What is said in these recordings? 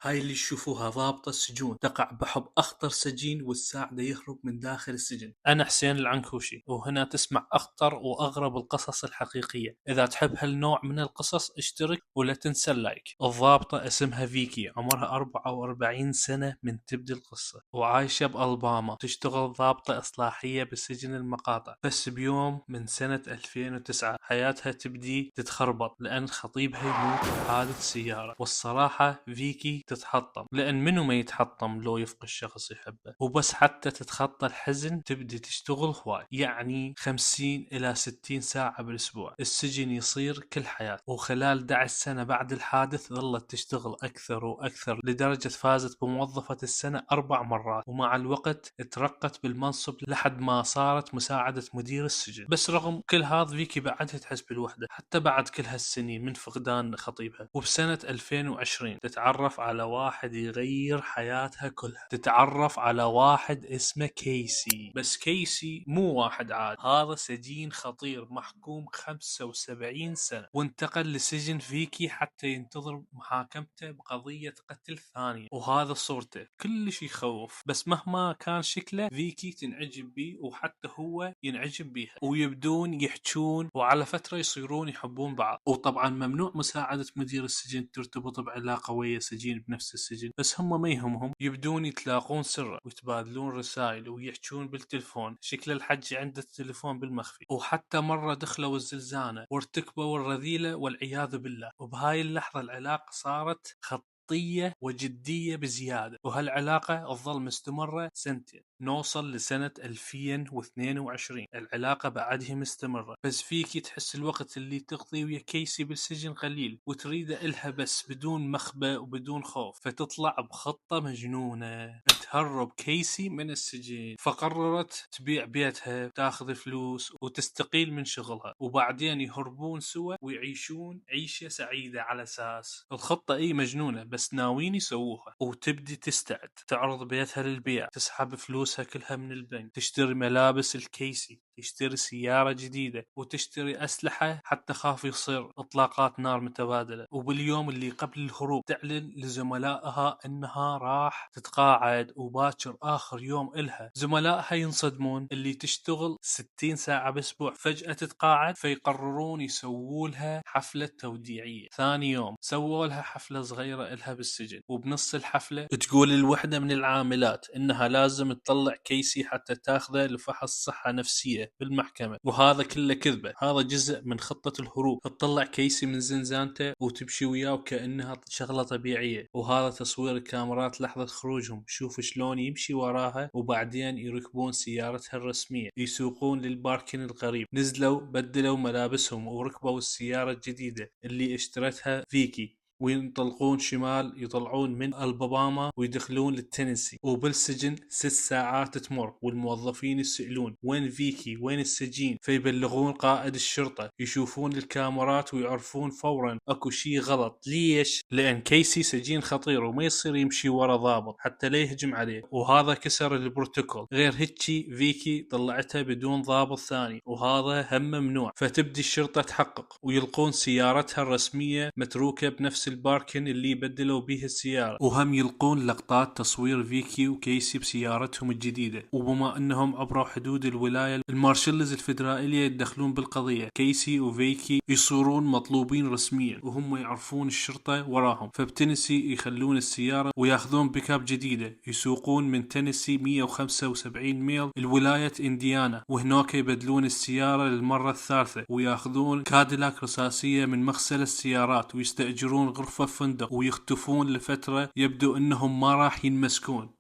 هاي اللي تشوفوها ضابطة السجون تقع بحب أخطر سجين وتساعده يهرب من داخل السجن. أنا حسين العنكوشي، وهنا تسمع أخطر وأغرب القصص الحقيقية. إذا تحب هالنوع من القصص اشترك ولا تنسى اللايك. الضابطة اسمها فيكي، عمرها 44 سنة من تبدي القصة، وعايشة بألباما. تشتغل ضابطة إصلاحية بسجن المقاطع. بس بيوم من سنة 2009 حياتها تبدي تتخربط لأن خطيبها يموت بحادث سيارة. والصراحة فيكي تتحطم، لأن منو ما يتحطم لو يفقد شخص يحبه. وبس حتى تتخطى الحزن تبدي تشتغل هواي، يعني 50 إلى 60 ساعة بالأسبوع. السجن يصير كل حياة. وخلال 11 سنة بعد الحادث ظلت تشتغل أكثر وأكثر، لدرجة فازت بموظفة السنة 4 مرات. ومع الوقت ترقت بالمنصب لحد ما صارت مساعدة مدير السجن. بس رغم كل هذا فيكي بعدها تحس بالوحدة حتى بعد كل هالسنين من فقدان خطيبها. وبسنة 2020 تتعرف على واحد يغير حياتها كلها. تتعرف على واحد اسمه كيسي. بس كيسي مو واحد عادي، هذا سجين خطير محكوم 75 سنة، وانتقل لسجن فيكي حتى ينتظر محاكمته بقضية قتل ثانية. وهذا صورته كلش يخوف، بس مهما كان شكله فيكي تنعجب بيه وحتى هو ينعجب بيها، ويبدون يحجون وعلى فترة يصيرون يحبون بعض. وطبعا ممنوع مساعدة مدير السجن ترتبط بعلاقة ويا سجين بنفس السجن، بس هم ما يهمهم، يبدون يتلاقون سرا ويتبادلون رسائل ويحجون بالتلفون. شكل الحج عنده التلفون بالمخفي. وحتى مرة دخلوا الزلزانة وارتكبوا الرذيلة والعياذ بالله. وبهاي اللحظة العلاقة صارت خطية وجدية بزيادة، وهالعلاقة تظل مستمرة سنتين. نوصل لسنة 2022 العلاقة بعدها مستمرة، بس فيكي تحس الوقت اللي تقضي ويا كيسي بالسجن قليل، وتريده إلها بس بدون مخبأ وبدون خوف. فتطلع بخطة مجنونة تهرب كيسي من السجن. فقررت تبيع بيتها، تاخذ فلوس وتستقيل من شغلها، وبعدين يهربون سوا ويعيشون عيشة سعيدة. على أساس الخطة مجنونة، بس ناويين يسووها. وتبدي تستعد، تعرض بيتها للبيع، تسحب فلوسها كلها من البنك، تشتري ملابس الكيسي، تشتري سيارة جديدة، وتشتري أسلحة حتى خاف يصير إطلاقات نار متبادلة. وباليوم اللي قبل الهروب تعلن لزملائها أنها راح تتقاعد، وباكر آخر يوم إلها. زملائها ينصدمون، اللي تشتغل 60 ساعة بأسبوع فجأة تتقاعد. فيقررون يسووا لها حفلة توديعية. ثاني يوم سووا لها حفلة صغيرة إلها بالسجن، وبنص الحفلة تقول الوحدة من العاملات إنها لازم تطلع كيسي حتى تاخذه لفحص صحة نفسية بالمحكمة. وهذا كله كذبة، هذا جزء من خطة الهروب. تطلع كيسي من زنزانته وتمشي وياه كأنها شغلة طبيعية. وهذا تصوير الكاميرات لحظة خروجهم. شوف شلون يمشي وراها، وبعدين يركبون سيارتها الرسمية، يسوقون للباركن القريب. نزلوا بدلوا ملابسهم وركبوا السيارة الجديدة اللي اشترتها فيكي، وينطلقون شمال، يطلعون من الباباما ويدخلون للتنسي. وبالسجن 6 ساعات تمر، والموظفين يسألون وين فيكي، وين السجين. فيبلغون قائد الشرطة، يشوفون الكاميرات ويعرفون فورا اكو شي غلط. ليش؟ لان كيسي سجين خطير وما يصير يمشي ورا ضابط حتى لا يهجم عليه، وهذا كسر البروتوكول. غير هيجي فيكي طلعتها بدون ضابط ثاني، وهذا هم ممنوع. فتبدي الشرطة تحقق، ويلقون سيارتها الرسمية متروكة بنفس الباركن اللي بدلوا به السيارة. وهم يلقون لقطات تصوير فيكي وكيسي بسيارتهم الجديدة. وبما انهم عبروا حدود الولاية، المارشلز الفدرالية يدخلون بالقضية. كيسي وفيكي يصيرون مطلوبين رسميا، وهم يعرفون الشرطة وراهم. فبتنسي يخلون السيارة وياخذون بيكاب جديدة، يسوقون من تنسي 175 ميل الولاية انديانا، وهناك يبدلون السيارة للمرة الثالثة، وياخذون كاديلاك رصاصية من مغسل السيارات، ويستأجرون غرفة فندق، ويختفون لفترة يبدو انهم ما راح ينمسكون.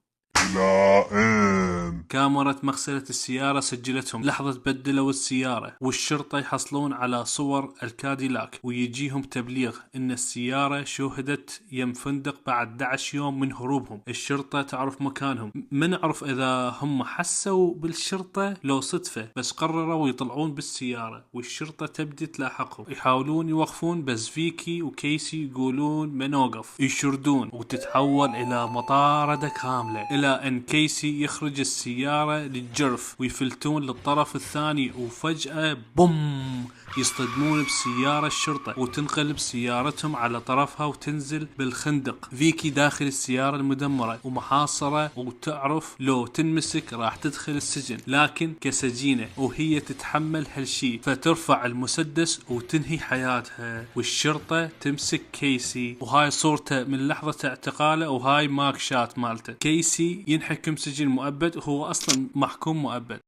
لائم كاميرا مغسلة السيارة سجلتهم لحظة بدلوا السيارة، والشرطة يحصلون على صور الكاديلاك، ويجيهم تبليغ ان السيارة شوهدت يم فندق بعد 11 يوم من هروبهم. الشرطة تعرف مكانهم. ما نعرف اذا هم حسوا بالشرطة لو صدفة، بس قرروا يطلعون بالسيارة، والشرطة تبدي تلاحقهم. يحاولون يوقفون، بس فيكي وكيسي يقولون ما نوقف، يشردون، وتتحول الى مطاردة كاملة، الى ان كيسي يخرج السيارة للجرف ويفلتون للطرف الثاني، وفجأة بوم يصطدمون بسيارة الشرطة وتنقلب سيارتهم على طرفها وتنزل بالخندق. فيكي داخل السيارة المدمرة ومحاصرة، وتعرف لو تنمسك راح تدخل السجن، لكن كسجينة وهي تتحمل هالشي، فترفع المسدس وتنهي حياتها. والشرطة تمسك كيسي، وهاي صورته من لحظة اعتقاله، وهاي ماك شات مالته. كيسي ينحكم سجن مؤبد وهو أصلا محكوم مؤبد.